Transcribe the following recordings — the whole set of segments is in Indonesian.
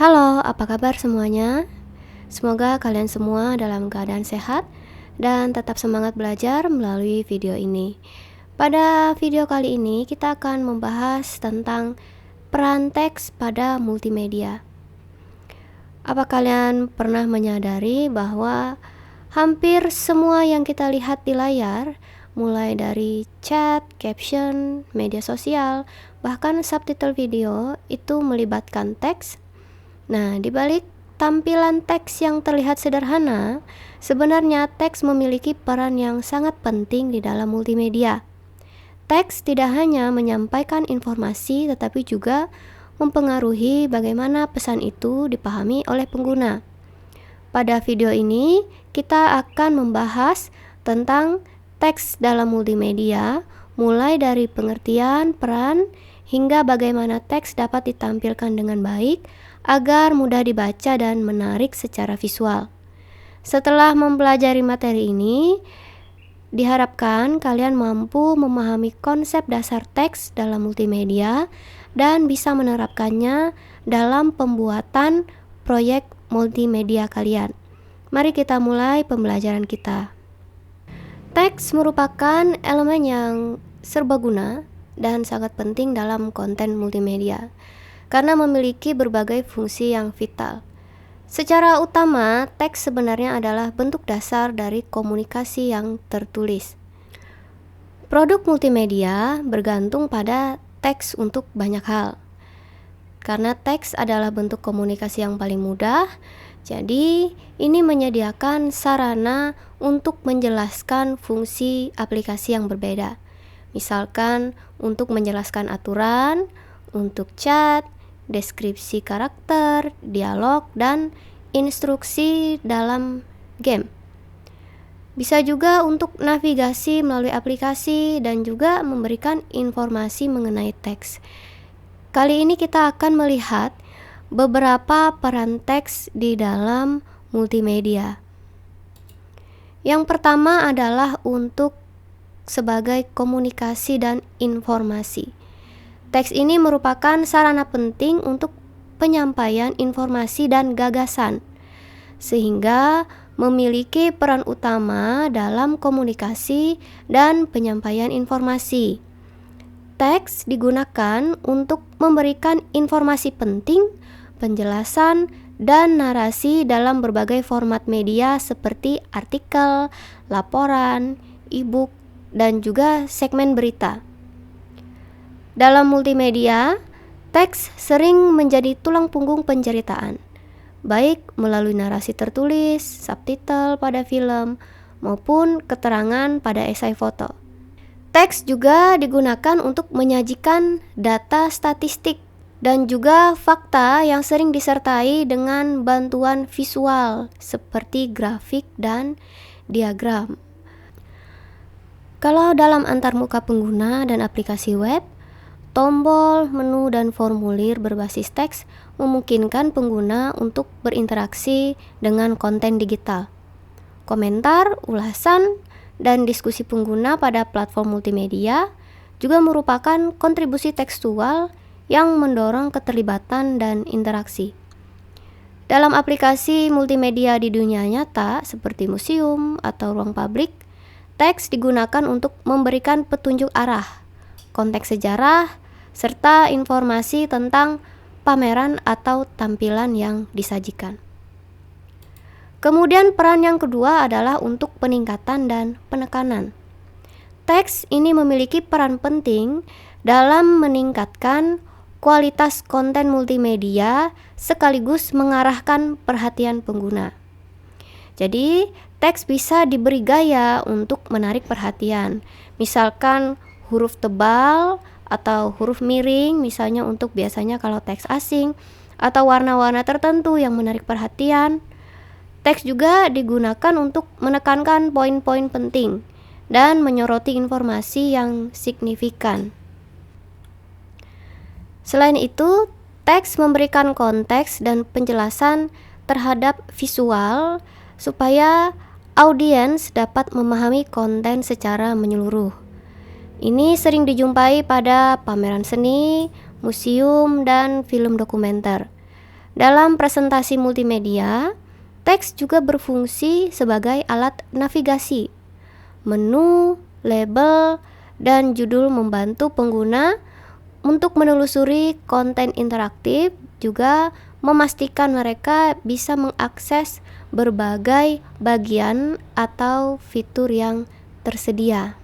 Halo, apa kabar semuanya? Semoga kalian semua dalam keadaan sehat dan tetap semangat belajar melalui video ini. Pada video kali ini kita akan membahas tentang peran teks pada multimedia. Apa kalian pernah menyadari bahwa hampir semua yang kita lihat di layar, mulai dari chat, caption, media sosial, bahkan subtitle video, itu melibatkan teks? Nah, di balik tampilan teks yang terlihat sederhana, sebenarnya teks memiliki peran yang sangat penting di dalam multimedia. Teks tidak hanya menyampaikan informasi, tetapi juga mempengaruhi bagaimana pesan itu dipahami oleh pengguna. Pada video ini, kita akan membahas tentang teks dalam multimedia, mulai dari pengertian, peran, hingga bagaimana teks dapat ditampilkan dengan baik agar mudah dibaca dan menarik secara visual. Setelah mempelajari materi ini, diharapkan kalian mampu memahami konsep dasar teks dalam multimedia dan bisa menerapkannya dalam pembuatan proyek multimedia kalian. Mari kita mulai pembelajaran kita. Teks merupakan elemen yang serbaguna dan sangat penting dalam konten multimedia karena memiliki berbagai fungsi yang vital. Secara utama, teks sebenarnya adalah bentuk dasar dari komunikasi yang tertulis. Produk multimedia bergantung pada teks untuk banyak hal. Karena teks adalah bentuk komunikasi yang paling mudah, jadi ini menyediakan sarana untuk menjelaskan fungsi aplikasi yang berbeda. Misalkan untuk menjelaskan aturan, untuk chat, deskripsi karakter, dialog, dan instruksi dalam game. Bisa juga untuk navigasi melalui aplikasi dan juga memberikan informasi mengenai teks. Kali ini kita akan melihat beberapa peran teks di dalam multimedia. Yang pertama adalah untuk sebagai komunikasi dan informasi. Teks ini merupakan sarana penting untuk penyampaian informasi dan gagasan, sehingga memiliki peran utama dalam komunikasi dan penyampaian informasi. Teks digunakan untuk memberikan informasi penting, penjelasan, dan narasi dalam berbagai format media seperti artikel, laporan, e-book, dan juga segmen berita. Dalam multimedia, teks sering menjadi tulang punggung penceritaan, baik melalui narasi tertulis, subtitle pada film, maupun keterangan pada esai foto. Teks juga digunakan untuk menyajikan data statistik dan juga fakta yang sering disertai dengan bantuan visual seperti grafik dan diagram. Kalau dalam antarmuka pengguna dan aplikasi web, tombol, menu, dan formulir berbasis teks memungkinkan pengguna untuk berinteraksi dengan konten digital. Komentar, ulasan, dan diskusi pengguna pada platform multimedia juga merupakan kontribusi tekstual yang mendorong keterlibatan dan interaksi. Dalam aplikasi multimedia di dunia nyata seperti museum atau ruang publik, teks digunakan untuk memberikan petunjuk arah, konteks sejarah, serta informasi tentang pameran atau tampilan yang disajikan. Kemudian peran yang kedua adalah untuk peningkatan dan penekanan. Teks ini memiliki peran penting dalam meningkatkan kualitas konten multimedia sekaligus mengarahkan perhatian pengguna. Jadi, teks bisa diberi gaya untuk menarik perhatian. Misalkan huruf tebal atau huruf miring, misalnya untuk biasanya kalau teks asing, atau warna-warna tertentu yang menarik perhatian. Teks juga digunakan untuk menekankan poin-poin penting dan menyoroti informasi yang signifikan. Selain itu, teks memberikan konteks dan penjelasan terhadap visual supaya audiens dapat memahami konten secara menyeluruh. Ini sering dijumpai pada pameran seni, museum, dan film dokumenter. Dalam presentasi multimedia, teks juga berfungsi sebagai alat navigasi. Menu, label, dan judul membantu pengguna untuk menelusuri konten interaktif, juga memastikan mereka bisa mengakses berbagai bagian atau fitur yang tersedia.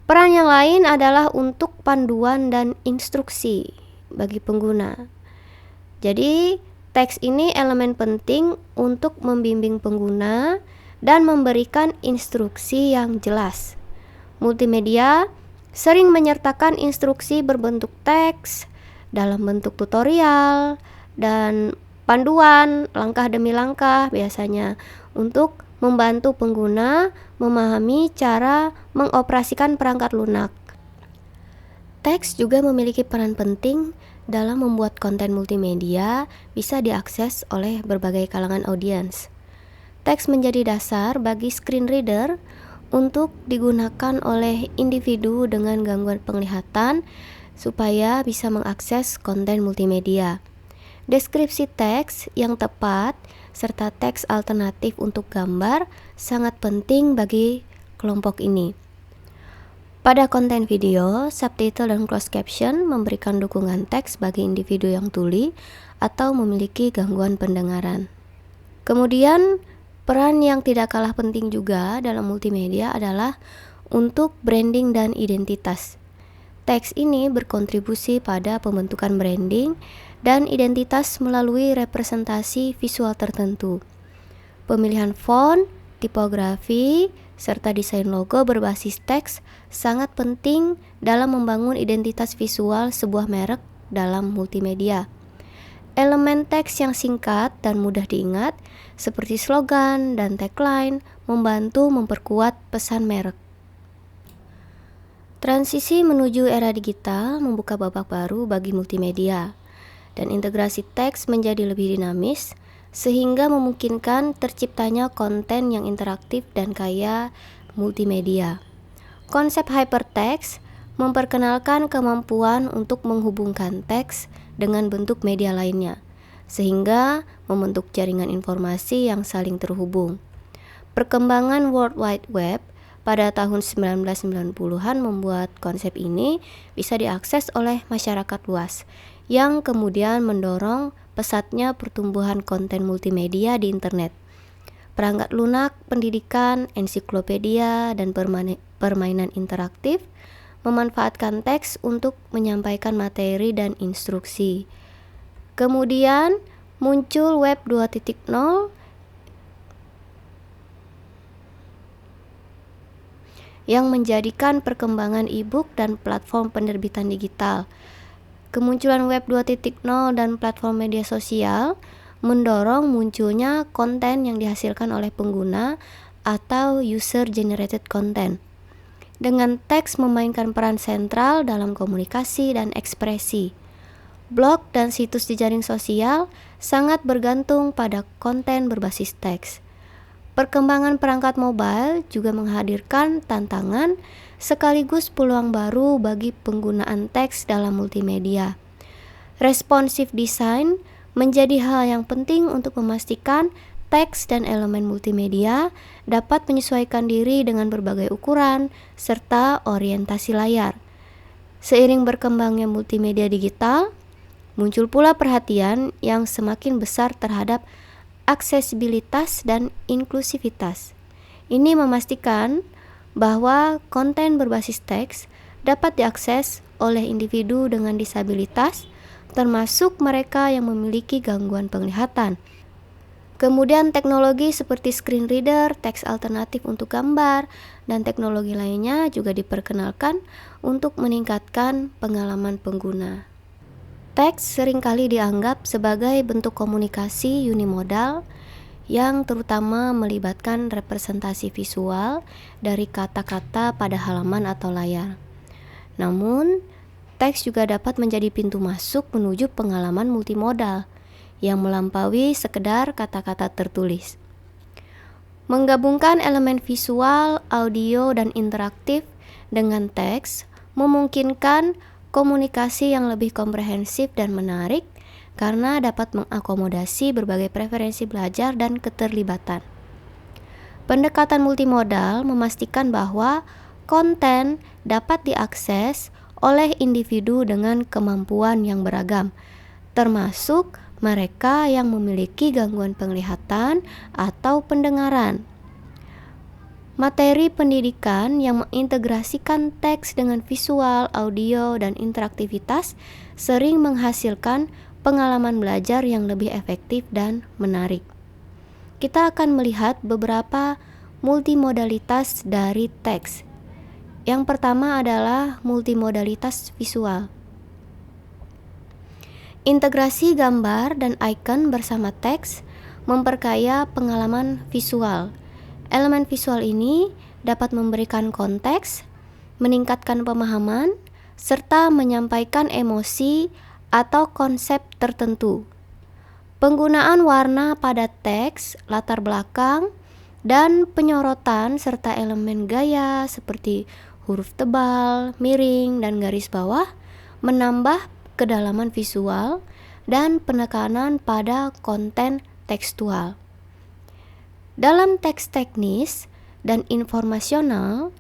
Peran yang lain adalah untuk panduan dan instruksi bagi pengguna. Jadi, teks ini elemen penting untuk membimbing pengguna dan memberikan instruksi yang jelas. Multimedia sering menyertakan instruksi berbentuk teks dalam bentuk tutorial dan panduan langkah demi langkah, biasanya untuk membantu pengguna memahami cara mengoperasikan perangkat lunak. Teks juga memiliki peran penting dalam membuat konten multimedia bisa diakses oleh berbagai kalangan audiens. Teks menjadi dasar bagi screen reader untuk digunakan oleh individu dengan gangguan penglihatan supaya bisa mengakses konten multimedia. Deskripsi teks yang tepat serta teks alternatif untuk gambar sangat penting bagi kelompok ini. Pada konten video, subtitle dan closed caption memberikan dukungan teks bagi individu yang tuli atau memiliki gangguan pendengaran. Kemudian, peran yang tidak kalah penting juga dalam multimedia adalah untuk branding dan identitas. Teks ini berkontribusi pada pembentukan branding dan identitas melalui representasi visual tertentu. Pemilihan font, tipografi, serta desain logo berbasis teks sangat penting dalam membangun identitas visual sebuah merek dalam multimedia. Elemen teks yang singkat dan mudah diingat, seperti slogan dan tagline, membantu memperkuat pesan merek. Transisi menuju era digital membuka babak baru bagi multimedia, dan integrasi teks menjadi lebih dinamis, sehingga memungkinkan terciptanya konten yang interaktif dan kaya multimedia. Konsep hypertext memperkenalkan kemampuan untuk menghubungkan teks dengan bentuk media lainnya, sehingga membentuk jaringan informasi yang saling terhubung. Perkembangan World Wide Web pada tahun 1990-an membuat konsep ini bisa diakses oleh masyarakat luas, yang kemudian mendorong pesatnya pertumbuhan konten multimedia di internet. Perangkat lunak, pendidikan, ensiklopedia, dan permainan interaktif memanfaatkan teks untuk menyampaikan materi dan instruksi. Kemudian muncul Web 2.0 yang menjadikan perkembangan e-book dan platform penerbitan digital. Kemunculan Web 2.0 dan platform media sosial mendorong munculnya konten yang dihasilkan oleh pengguna atau user-generated content, dengan teks memainkan peran sentral dalam komunikasi dan ekspresi. Blog dan situs di jaring sosial sangat bergantung pada konten berbasis teks. Perkembangan perangkat mobile juga menghadirkan tantangan sekaligus peluang baru bagi penggunaan teks dalam multimedia. Responsive design menjadi hal yang penting untuk memastikan teks dan elemen multimedia dapat menyesuaikan diri dengan berbagai ukuran serta orientasi layar. Seiring berkembangnya multimedia digital, muncul pula perhatian yang semakin besar terhadap aksesibilitas dan inklusivitas. Ini memastikan bahwa konten berbasis teks dapat diakses oleh individu dengan disabilitas, termasuk mereka yang memiliki gangguan penglihatan. Kemudian teknologi seperti screen reader, teks alternatif untuk gambar, dan teknologi lainnya juga diperkenalkan untuk meningkatkan pengalaman pengguna. Teks seringkali dianggap sebagai bentuk komunikasi unimodal yang terutama melibatkan representasi visual dari kata-kata pada halaman atau layar. Namun, teks juga dapat menjadi pintu masuk menuju pengalaman multimodal yang melampaui sekedar kata-kata tertulis. Menggabungkan elemen visual, audio, dan interaktif dengan teks memungkinkan komunikasi yang lebih komprehensif dan menarik karena dapat mengakomodasi berbagai preferensi belajar dan keterlibatan. Pendekatan multimodal memastikan bahwa konten dapat diakses oleh individu dengan kemampuan yang beragam, termasuk mereka yang memiliki gangguan penglihatan atau pendengaran. Materi pendidikan yang mengintegrasikan teks dengan visual, audio, dan interaktivitas sering menghasilkan pengalaman belajar yang lebih efektif dan menarik. Kita akan melihat beberapa multimodalitas dari teks. Yang pertama adalah multimodalitas visual. Integrasi gambar dan icon bersama teks memperkaya pengalaman visual. Elemen visual ini dapat memberikan konteks, meningkatkan pemahaman, serta menyampaikan emosi atau konsep tertentu. Penggunaan warna pada teks, latar belakang, dan penyorotan serta elemen gaya seperti huruf tebal, miring, dan garis bawah menambah kedalaman visual dan penekanan pada konten tekstual. Dalam teks teknis dan informasional,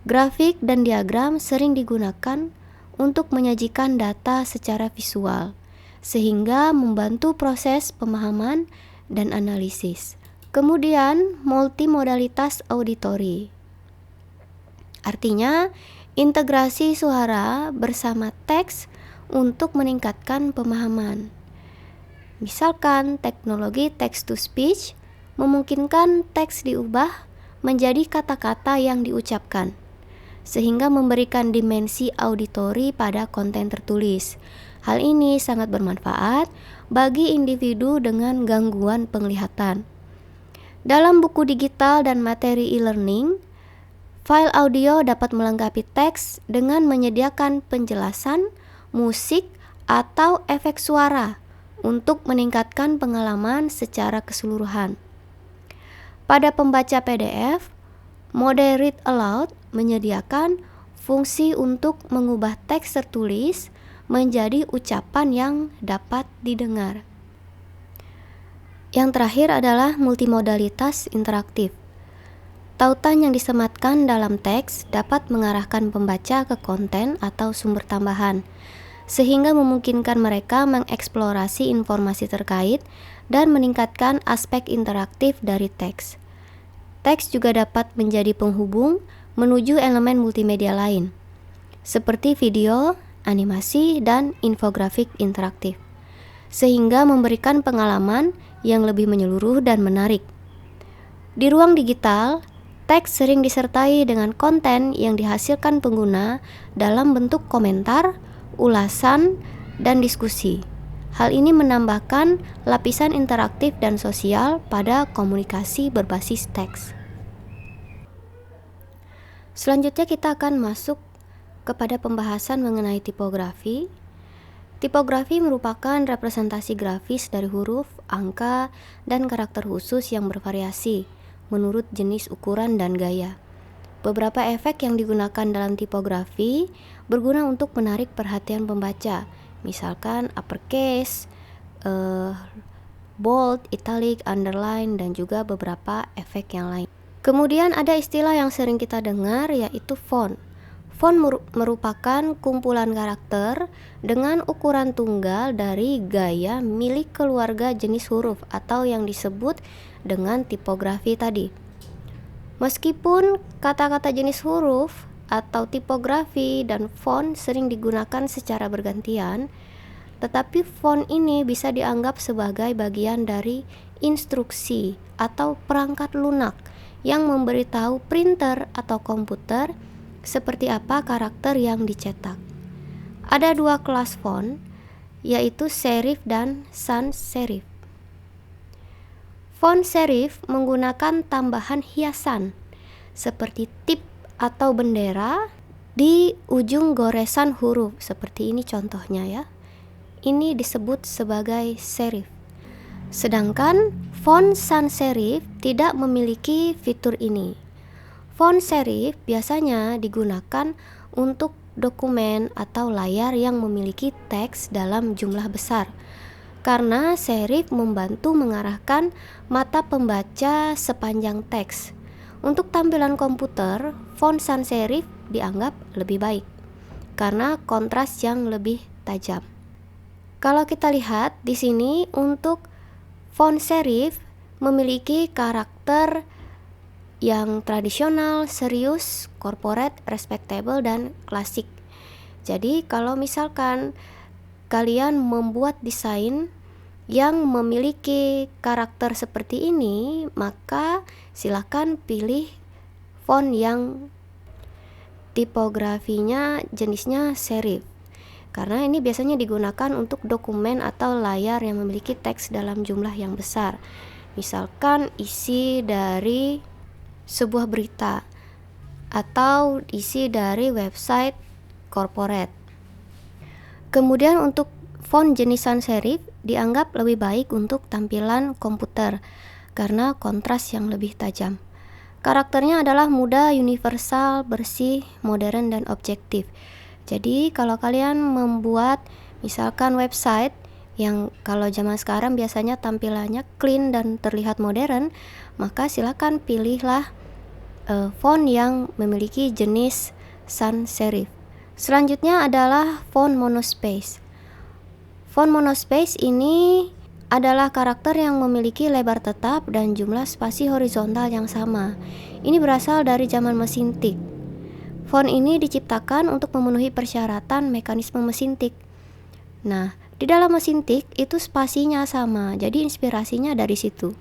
grafik dan diagram sering digunakan untuk menyajikan data secara visual, sehingga membantu proses pemahaman dan analisis. Kemudian, multimodalitas auditori. Artinya, integrasi suara bersama teks untuk meningkatkan pemahaman. Misalkan, teknologi text-to-speech memungkinkan teks diubah menjadi kata-kata yang diucapkan, sehingga memberikan dimensi auditori pada konten tertulis. Hal ini sangat bermanfaat bagi individu dengan gangguan penglihatan. Dalam buku digital dan materi e-learning, file audio dapat melengkapi teks dengan menyediakan penjelasan, musik, atau efek suara untuk meningkatkan pengalaman secara keseluruhan. Pada pembaca PDF, mode Read Aloud menyediakan fungsi untuk mengubah teks tertulis menjadi ucapan yang dapat didengar. Yang terakhir adalah multimodalitas interaktif. Tautan yang disematkan dalam teks dapat mengarahkan pembaca ke konten atau sumber tambahan, sehingga memungkinkan mereka mengeksplorasi informasi terkait dan meningkatkan aspek interaktif dari teks. Teks juga dapat menjadi penghubung menuju elemen multimedia lain, seperti video, animasi, dan infografik interaktif, sehingga memberikan pengalaman yang lebih menyeluruh dan menarik. Di ruang digital, teks sering disertai dengan konten yang dihasilkan pengguna dalam bentuk komentar, ulasan, dan diskusi. Hal ini menambahkan lapisan interaktif dan sosial pada komunikasi berbasis teks. Selanjutnya kita akan masuk kepada pembahasan mengenai tipografi. Tipografi merupakan representasi grafis dari huruf, angka, dan karakter khusus yang bervariasi menurut jenis ukuran dan gaya. Beberapa efek yang digunakan dalam tipografi berguna untuk menarik perhatian pembaca, misalkan uppercase, bold, italic, underline, dan juga beberapa efek yang lain. Kemudian ada istilah yang sering kita dengar, yaitu font. Font merupakan kumpulan karakter dengan ukuran tunggal dari gaya milik keluarga jenis huruf atau yang disebut dengan tipografi tadi. Meskipun kata-kata jenis huruf atau tipografi dan font sering digunakan secara bergantian, tetapi font ini bisa dianggap sebagai bagian dari instruksi atau perangkat lunak yang memberitahu printer atau komputer seperti apa karakter yang dicetak. Ada dua kelas font, yaitu serif dan sans serif. Font serif menggunakan tambahan hiasan seperti tip atau bendera di ujung goresan huruf, seperti ini contohnya ya. Ini disebut sebagai serif. Sedangkan font sans serif tidak memiliki fitur ini. Font serif biasanya digunakan untuk dokumen atau layar yang memiliki teks dalam jumlah besar, karena serif membantu mengarahkan mata pembaca sepanjang teks. Untuk tampilan komputer, font sans serif dianggap lebih baik karena kontras yang lebih tajam. Kalau kita lihat di sini, untuk font serif memiliki karakter yang tradisional, serius, corporate, respectable, dan klasik. Jadi kalau misalkan kalian membuat desain yang memiliki karakter seperti ini, maka silakan pilih font yang tipografinya jenisnya serif, karena ini biasanya digunakan untuk dokumen atau layar yang memiliki teks dalam jumlah yang besar, misalkan isi dari sebuah berita atau isi dari website corporate. Kemudian untuk font jenis sans serif dianggap lebih baik untuk tampilan komputer karena kontras yang lebih tajam. Karakternya adalah mudah, universal, bersih, modern, dan objektif. Jadi kalau kalian membuat misalkan website yang kalau zaman sekarang biasanya tampilannya clean dan terlihat modern, maka silakan pilihlah font yang memiliki jenis sans serif. Selanjutnya adalah font monospace. Font monospace ini adalah karakter yang memiliki lebar tetap dan jumlah spasi horizontal yang sama. Ini berasal dari zaman mesin tik. Font ini diciptakan untuk memenuhi persyaratan mekanisme mesin tik. Nah, di dalam mesin tik itu spasinya sama, jadi inspirasinya dari situ.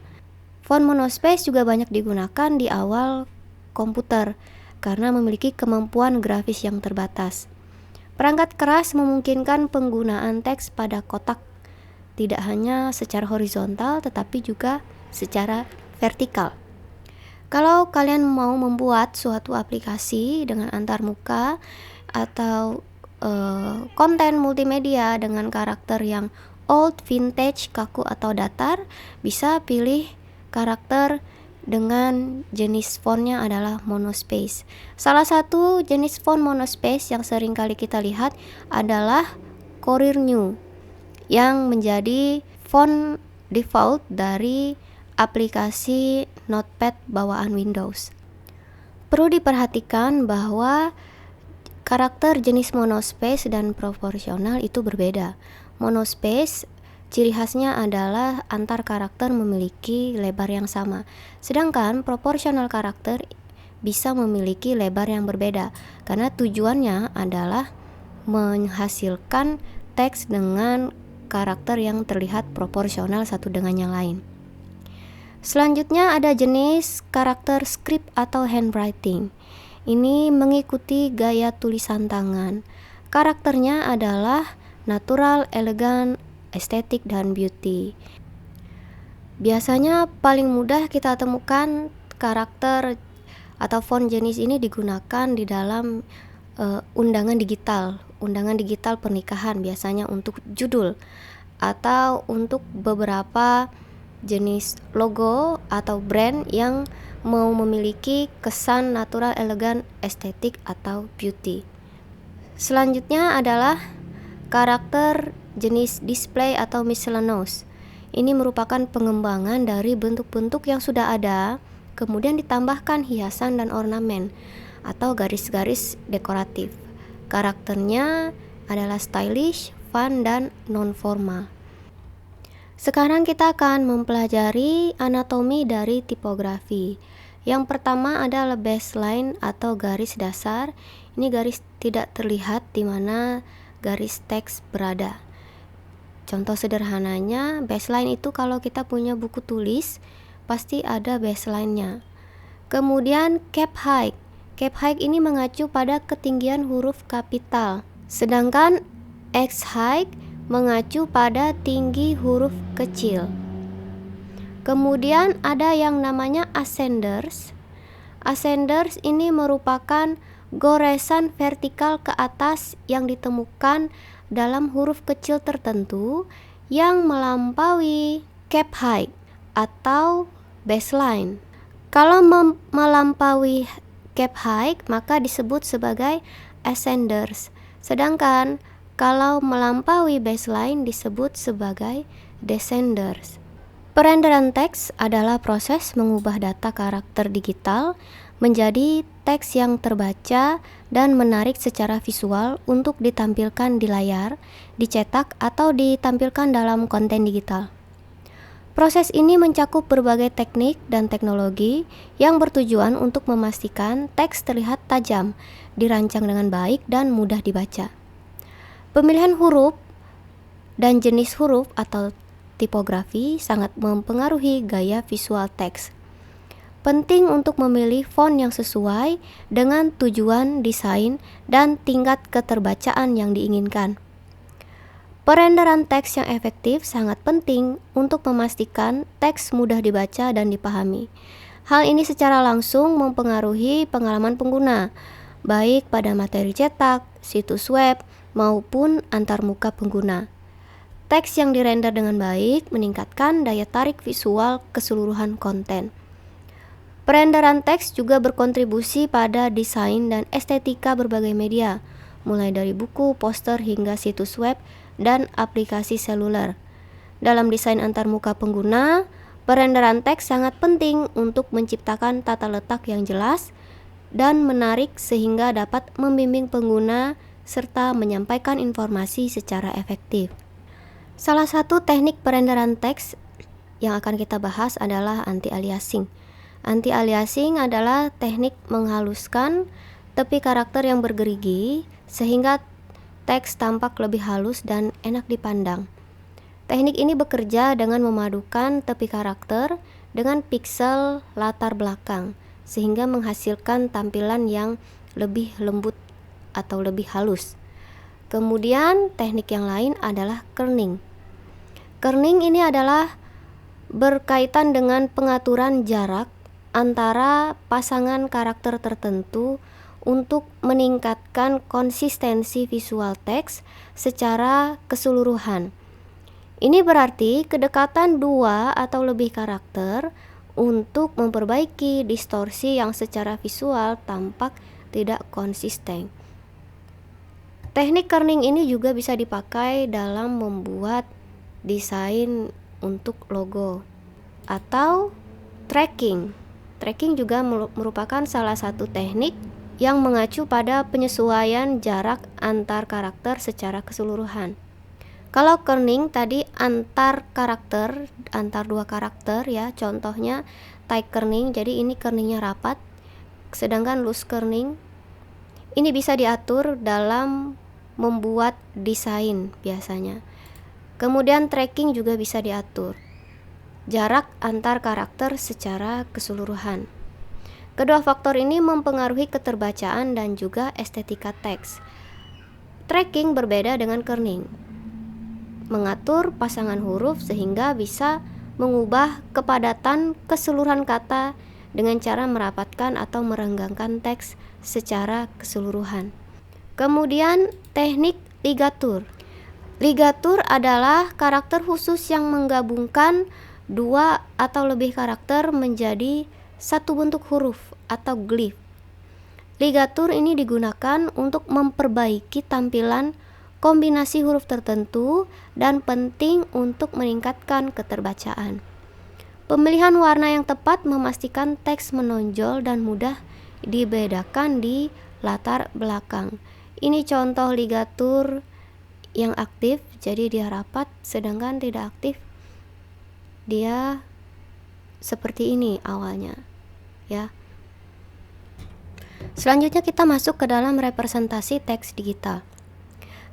Font monospace juga banyak digunakan di awal komputer karena memiliki kemampuan grafis yang terbatas. Perangkat keras memungkinkan penggunaan teks pada kotak, tidak hanya secara horizontal tetapi juga secara vertikal. Kalau kalian mau membuat suatu aplikasi dengan antarmuka atau konten multimedia dengan karakter yang old, vintage, kaku, atau datar, bisa pilih karakter dengan jenis fontnya adalah monospace. Salah satu jenis font monospace yang sering kali kita lihat adalah Courier New yang menjadi font default dari aplikasi Notepad bawaan Windows. Perlu diperhatikan bahwa karakter jenis monospace dan proporsional itu berbeda. Monospace ciri khasnya adalah antar karakter memiliki lebar yang sama, sedangkan proporsional karakter bisa memiliki lebar yang berbeda karena tujuannya adalah menghasilkan teks dengan karakter yang terlihat proporsional satu dengan yang lain. Selanjutnya ada jenis karakter script atau handwriting. Ini mengikuti gaya tulisan tangan. Karakternya adalah natural, elegan, estetik, dan beauty. Biasanya paling mudah kita temukan karakter atau font jenis ini digunakan di dalam undangan digital pernikahan, biasanya untuk judul atau untuk beberapa jenis logo atau brand yang mau memiliki kesan natural, elegan, estetik, atau beauty. Selanjutnya adalah karakter jenis display atau miscellaneous. Ini merupakan pengembangan dari bentuk-bentuk yang sudah ada, kemudian ditambahkan hiasan dan ornamen atau garis-garis dekoratif. Karakternya adalah stylish, fun, dan non-formal. Sekarang kita akan mempelajari anatomi dari tipografi. Yang pertama adalah baseline atau garis dasar. Ini garis tidak terlihat di mana garis teks berada. Contoh sederhananya, baseline itu kalau kita punya buku tulis, pasti ada baseline-nya. Kemudian cap height. Cap height ini mengacu pada ketinggian huruf kapital. Sedangkan X height mengacu pada tinggi huruf kecil. Kemudian ada yang namanya ascenders. Ascenders ini merupakan goresan vertikal ke atas yang ditemukan dalam huruf kecil tertentu yang melampaui cap height atau baseline. Kalau melampaui cap height maka disebut sebagai ascenders, sedangkan kalau melampaui baseline disebut sebagai descenders. Perenderan teks adalah proses mengubah data karakter digital menjadi teks yang terbaca dan menarik secara visual untuk ditampilkan di layar, dicetak, atau ditampilkan dalam konten digital. Proses ini mencakup berbagai teknik dan teknologi yang bertujuan untuk memastikan teks terlihat tajam, dirancang dengan baik, dan mudah dibaca. Pemilihan huruf dan jenis huruf atau tipografi sangat mempengaruhi gaya visual teks. Penting untuk memilih font yang sesuai dengan tujuan desain dan tingkat keterbacaan yang diinginkan. Perenderan teks yang efektif sangat penting untuk memastikan teks mudah dibaca dan dipahami. Hal ini secara langsung mempengaruhi pengalaman pengguna, baik pada materi cetak, situs web, maupun antarmuka pengguna. Teks yang dirender dengan baik meningkatkan daya tarik visual keseluruhan konten. Perenderan teks juga berkontribusi pada desain dan estetika berbagai media, mulai dari buku, poster, hingga situs web dan aplikasi seluler. Dalam desain antarmuka pengguna, perenderan teks sangat penting untuk menciptakan tata letak yang jelas dan menarik sehingga dapat membimbing pengguna serta menyampaikan informasi secara efektif. Salah satu teknik perenderan teks yang akan kita bahas adalah anti-aliasing. Anti-aliasing adalah teknik menghaluskan tepi karakter yang bergerigi sehingga teks tampak lebih halus dan enak dipandang. Teknik ini bekerja dengan memadukan tepi karakter dengan piksel latar belakang sehingga menghasilkan tampilan yang lebih lembut atau lebih halus. Kemudian teknik yang lain adalah kerning. Kerning ini adalah berkaitan dengan pengaturan jarak antara pasangan karakter tertentu untuk meningkatkan konsistensi visual teks secara keseluruhan. Ini berarti kedekatan dua atau lebih karakter untuk memperbaiki distorsi yang secara visual tampak tidak konsisten. Teknik kerning ini juga bisa dipakai dalam membuat desain untuk logo atau tracking. Tracking juga merupakan salah satu teknik yang mengacu pada penyesuaian jarak antar karakter secara keseluruhan. Kalau kerning tadi antar karakter, antar dua karakter ya, contohnya tight kerning, jadi ini kerningnya rapat. Sedangkan loose kerning ini bisa diatur dalam membuat desain biasanya. Kemudian tracking juga bisa diatur jarak antar karakter secara keseluruhan. Kedua faktor ini mempengaruhi keterbacaan dan juga estetika teks. Tracking berbeda dengan kerning, mengatur pasangan huruf sehingga bisa mengubah kepadatan keseluruhan kata dengan cara merapatkan atau merenggangkan teks secara keseluruhan. Kemudian teknik ligatur. Ligatur adalah karakter khusus yang menggabungkan dua atau lebih karakter menjadi satu bentuk huruf atau glyph. Ligatur ini digunakan untuk memperbaiki tampilan kombinasi huruf tertentu dan penting untuk meningkatkan keterbacaan. Pemilihan warna yang tepat memastikan teks menonjol dan mudah dibedakan di latar belakang. Ini contoh ligatur yang aktif, jadi dia rapat, sedangkan tidak aktif dia seperti ini awalnya ya. Selanjutnya kita masuk ke dalam representasi teks digital.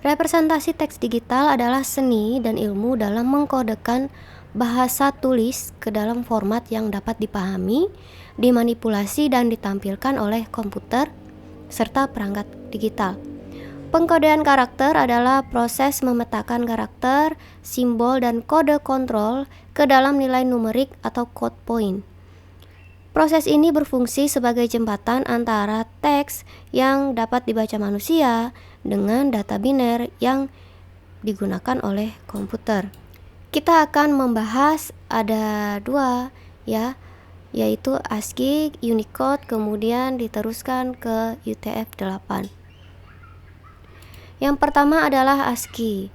Representasi teks digital adalah seni dan ilmu dalam mengkodekan bahasa tulis ke dalam format yang dapat dipahami, dimanipulasi dan ditampilkan oleh komputer serta perangkat digital. Pengkodean karakter adalah proses memetakan karakter, simbol, dan kode kontrol ke dalam nilai numerik atau code point. Proses ini berfungsi sebagai jembatan antara teks yang dapat dibaca manusia dengan data biner yang digunakan oleh komputer. Kita akan membahas ada dua ya, yaitu ASCII, Unicode, kemudian diteruskan ke UTF-8. Yang pertama adalah ASCII.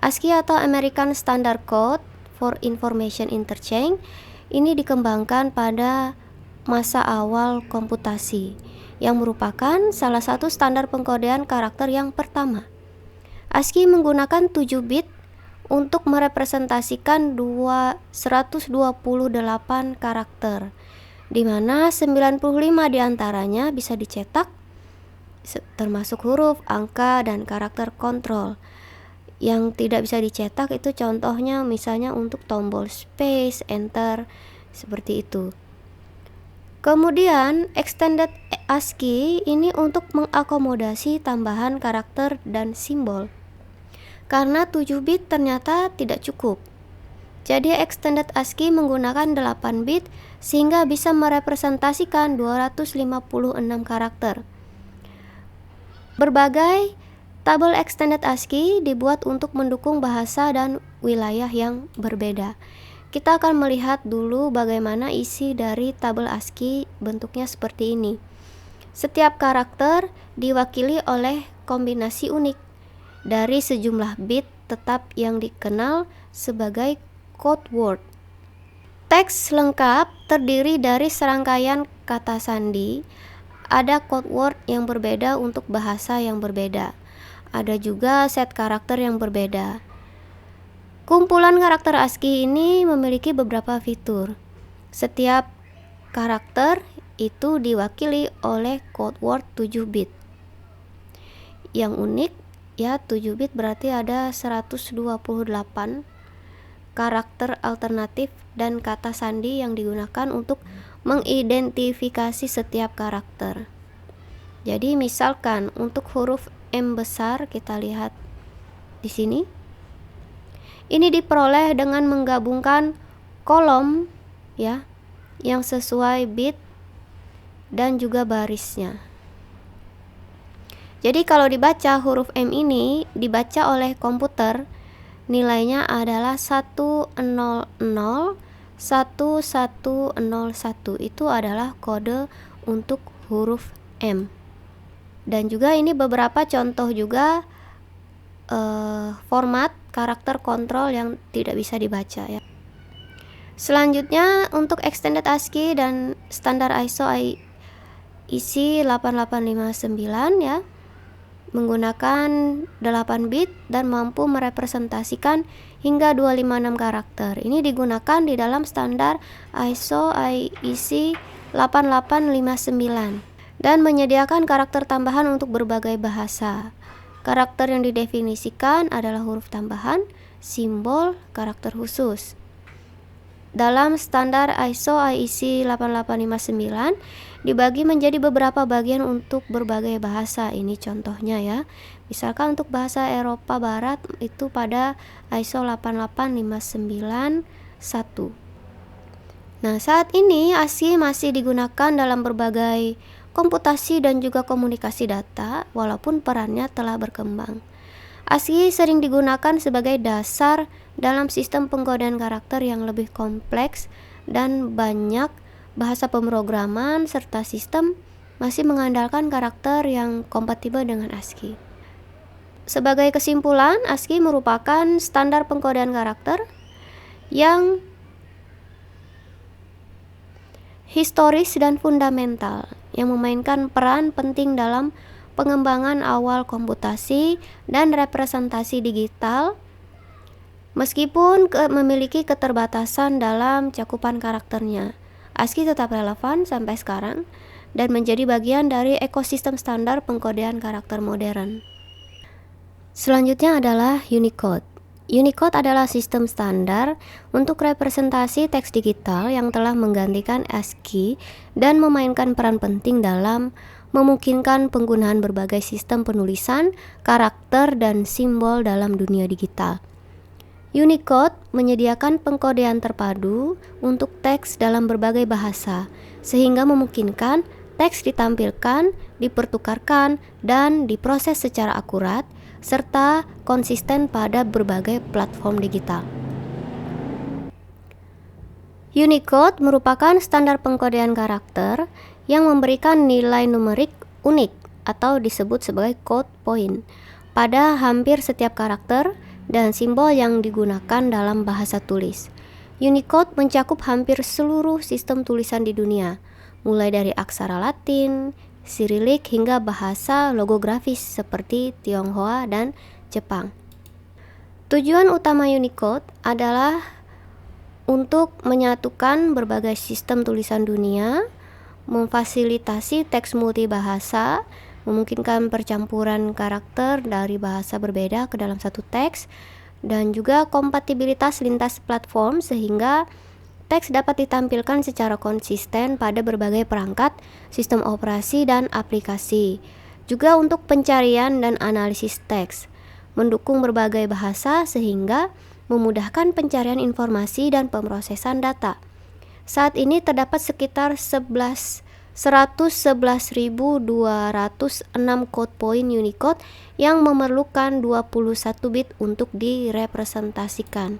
ASCII atau American Standard Code for Information Interchange ini dikembangkan pada masa awal komputasi, yang merupakan salah satu standar pengkodean karakter yang pertama. ASCII menggunakan 7 bit untuk merepresentasikan 128 karakter, di mana 95 diantaranya bisa dicetak, termasuk huruf, angka, dan karakter kontrol. Yang tidak bisa dicetak itu contohnya misalnya untuk tombol space, enter, seperti itu. Kemudian extended ASCII ini untuk mengakomodasi tambahan karakter dan simbol. Karena 7 bit ternyata tidak cukup. Jadi extended ASCII menggunakan 8 bit sehingga bisa merepresentasikan 256 karakter. Berbagai tabel extended ASCII dibuat untuk mendukung bahasa dan wilayah yang berbeda. Kita akan melihat dulu bagaimana isi dari tabel ASCII, bentuknya seperti ini. Setiap karakter diwakili oleh kombinasi unik dari sejumlah bit tetap yang dikenal sebagai code word. Teks lengkap terdiri dari serangkaian kata sandi. Ada code word yang berbeda untuk bahasa yang berbeda. Ada juga set karakter yang berbeda. Kumpulan karakter ASCII ini memiliki beberapa fitur. Setiap karakter itu diwakili oleh code word 7 bit. Yang unik ya, 7 bit berarti ada 128 karakter alternatif dan kata sandi yang digunakan untuk mengidentifikasi setiap karakter. Jadi misalkan untuk huruf M besar, kita lihat di sini. Ini diperoleh dengan menggabungkan kolom ya yang sesuai bit dan juga barisnya. Jadi kalau dibaca huruf M ini dibaca oleh komputer, nilainya adalah 1001101. Itu adalah kode untuk huruf M. Dan juga ini beberapa contoh juga format karakter kontrol yang tidak bisa dibaca ya. Selanjutnya untuk extended ASCII dan standar ISO IEC 8859 ya, menggunakan 8 bit dan mampu merepresentasikan hingga 256 karakter. Ini digunakan di dalam standar ISO IEC 8859 dan menyediakan karakter tambahan untuk berbagai bahasa. Karakter yang didefinisikan adalah huruf tambahan, simbol, karakter khusus. Dalam standar ISO IEC 8859 dibagi menjadi beberapa bagian untuk berbagai bahasa. Ini contohnya ya. Misalkan untuk bahasa Eropa Barat itu pada ISO 88591. Nah, saat ini ASCII masih digunakan dalam berbagai komputasi dan juga komunikasi data, walaupun perannya telah berkembang. ASCII sering digunakan sebagai dasar dalam sistem pengkodean karakter yang lebih kompleks, dan banyak bahasa pemrograman serta sistem masih mengandalkan karakter yang kompatibel dengan ASCII. Sebagai kesimpulan, ASCII merupakan standar pengkodean karakter yang historis dan fundamental, yang memainkan peran penting dalam pengembangan awal komputasi dan representasi digital. Meskipun memiliki keterbatasan dalam cakupan karakternya, ASCII tetap relevan sampai sekarang dan menjadi bagian dari ekosistem standar pengkodean karakter modern. Selanjutnya adalah Unicode. Unicode adalah sistem standar untuk representasi teks digital yang telah menggantikan ASCII dan memainkan peran penting dalam memungkinkan penggunaan berbagai sistem penulisan, karakter, dan simbol dalam dunia digital. Unicode menyediakan pengkodean terpadu untuk teks dalam berbagai bahasa, sehingga memungkinkan teks ditampilkan, dipertukarkan, dan diproses secara akurat, serta konsisten pada berbagai platform digital. Unicode merupakan standar pengkodean karakter yang memberikan nilai numerik unik atau disebut sebagai code point pada hampir setiap karakter dan simbol yang digunakan dalam bahasa tulis. Unicode mencakup hampir seluruh sistem tulisan di dunia, mulai dari aksara Latin, Sirilik hingga bahasa logografis seperti Tionghoa dan Jepang. Tujuan utama Unicode adalah untuk menyatukan berbagai sistem tulisan dunia, memfasilitasi teks multibahasa, memungkinkan percampuran karakter dari bahasa berbeda ke dalam satu teks, dan juga kompatibilitas lintas platform sehingga teks dapat ditampilkan secara konsisten pada berbagai perangkat, sistem operasi, dan aplikasi. Juga untuk pencarian dan analisis teks, mendukung berbagai bahasa sehingga memudahkan pencarian informasi dan pemrosesan data. Saat ini terdapat sekitar 111.206 code point Unicode yang memerlukan 21 bit untuk direpresentasikan.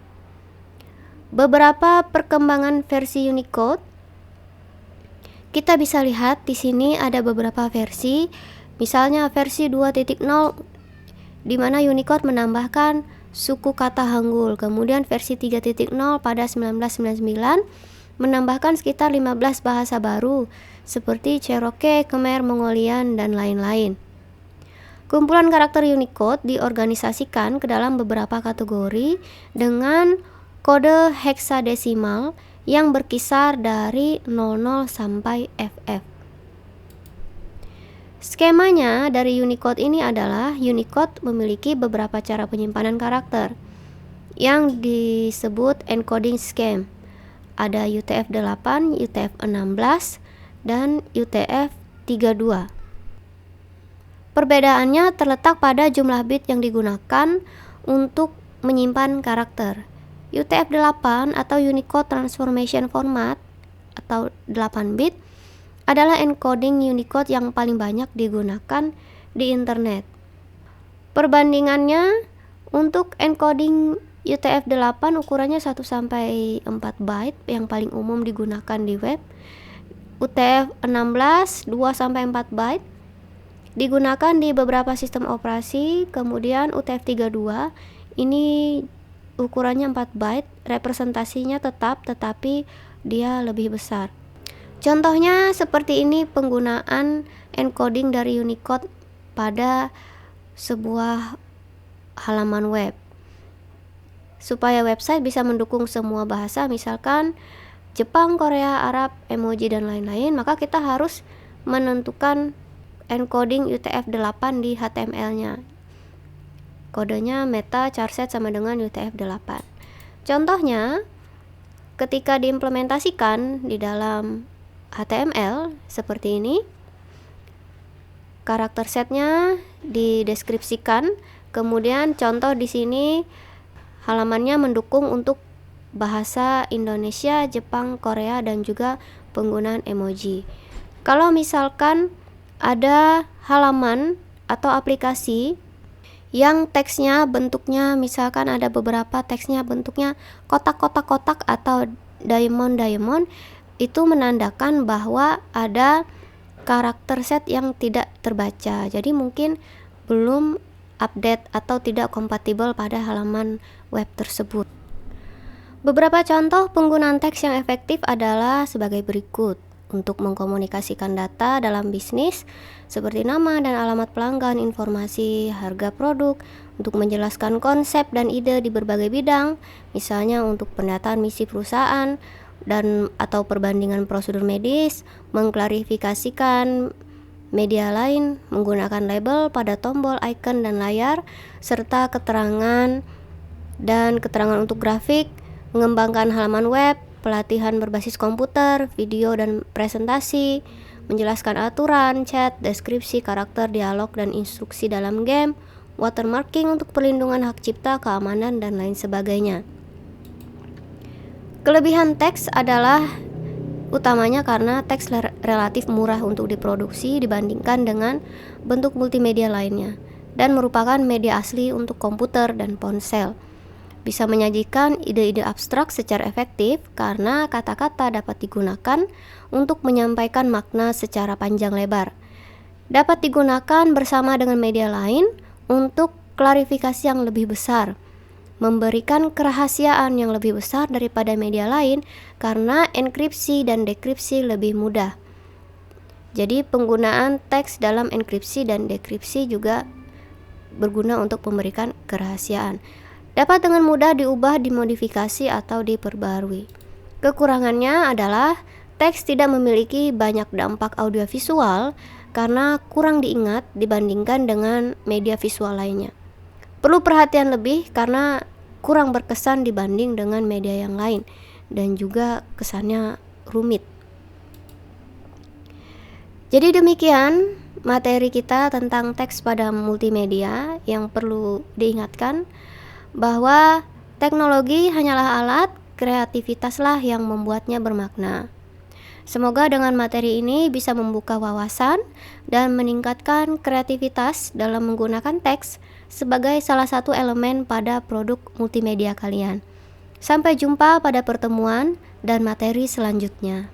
Beberapa perkembangan versi Unicode, kita bisa lihat di sini ada beberapa versi, misalnya versi 2.0 di mana Unicode menambahkan suku kata Hangul, kemudian versi 3.0 pada 1999 menambahkan sekitar 15 bahasa baru seperti Cherokee, Khmer, Mongolian, dan lain-lain. Kumpulan karakter Unicode diorganisasikan ke dalam beberapa kategori dengan kode heksadesimal yang berkisar dari 00 sampai FF. Skemanya dari Unicode ini adalah Unicode memiliki beberapa cara penyimpanan karakter yang disebut encoding scheme. Ada UTF-8, UTF-16, dan UTF-32. Perbedaannya terletak pada jumlah bit yang digunakan untuk menyimpan karakter. UTF-8 atau Unicode Transformation Format atau 8 bit adalah encoding Unicode yang paling banyak digunakan di internet. Perbandingannya, untuk encoding UTF-8 ukurannya 1 sampai 4 byte yang paling umum digunakan di web. UTF-16 2 sampai 4 byte digunakan di beberapa sistem operasi. Kemudian UTF-32 ini ukurannya 4 byte, representasinya tetap tetapi dia lebih besar. Contohnya seperti ini penggunaan encoding dari Unicode pada sebuah halaman web. Supaya website bisa mendukung semua bahasa, misalkan Jepang, Korea, Arab, emoji, dan lain-lain, maka kita harus menentukan encoding UTF-8 di HTML-nya. Kodenya meta charset sama dengan UTF-8. Contohnya, ketika diimplementasikan di dalam HTML seperti ini, karakter setnya dideskripsikan, kemudian contoh di sini halamannya mendukung untuk bahasa Indonesia, Jepang, Korea, dan juga penggunaan emoji. Kalau misalkan ada halaman atau aplikasi yang teksnya bentuknya, misalkan ada beberapa teksnya bentuknya kotak-kotak-kotak atau diamond-diamond, itu menandakan bahwa ada karakter set yang tidak terbaca. Jadi mungkin belum update atau tidak kompatibel pada halaman web tersebut. Beberapa contoh penggunaan teks yang efektif adalah sebagai berikut. Untuk mengkomunikasikan data dalam bisnis seperti nama dan alamat pelanggan, informasi harga produk, untuk menjelaskan konsep dan ide di berbagai bidang, misalnya untuk pendataan misi perusahaan dan atau perbandingan prosedur medis, mengklarifikasikan media lain, menggunakan label pada tombol, icon, dan layar, serta keterangan untuk grafik, mengembangkan halaman web, pelatihan berbasis komputer, video dan presentasi, menjelaskan aturan, chat, deskripsi, karakter, dialog, dan instruksi dalam game, watermarking untuk perlindungan hak cipta, keamanan, dan lain sebagainya. Kelebihan teks adalah utamanya karena teks relatif murah untuk diproduksi dibandingkan dengan bentuk multimedia lainnya, dan merupakan media asli untuk komputer dan ponsel. Bisa menyajikan ide-ide abstrak secara efektif karena kata-kata dapat digunakan untuk menyampaikan makna secara panjang lebar. Dapat digunakan bersama dengan media lain untuk klarifikasi yang lebih besar, memberikan kerahasiaan yang lebih besar daripada media lain karena enkripsi dan dekripsi lebih mudah. Jadi penggunaan teks dalam enkripsi dan dekripsi juga berguna untuk memberikan kerahasiaan. Dapat dengan mudah diubah, dimodifikasi, atau diperbarui. Kekurangannya adalah teks tidak memiliki banyak dampak audiovisual karena kurang diingat dibandingkan dengan media visual lainnya. Perlu perhatian lebih karena kurang berkesan dibanding dengan media yang lain dan juga kesannya rumit. Jadi demikian materi kita tentang teks pada multimedia. Yang perlu diingatkan bahwa teknologi hanyalah alat, kreativitaslah yang membuatnya bermakna. Semoga dengan materi ini bisa membuka wawasan dan meningkatkan kreativitas dalam menggunakan teks sebagai salah satu elemen pada produk multimedia kalian. Sampai jumpa pada pertemuan dan materi selanjutnya.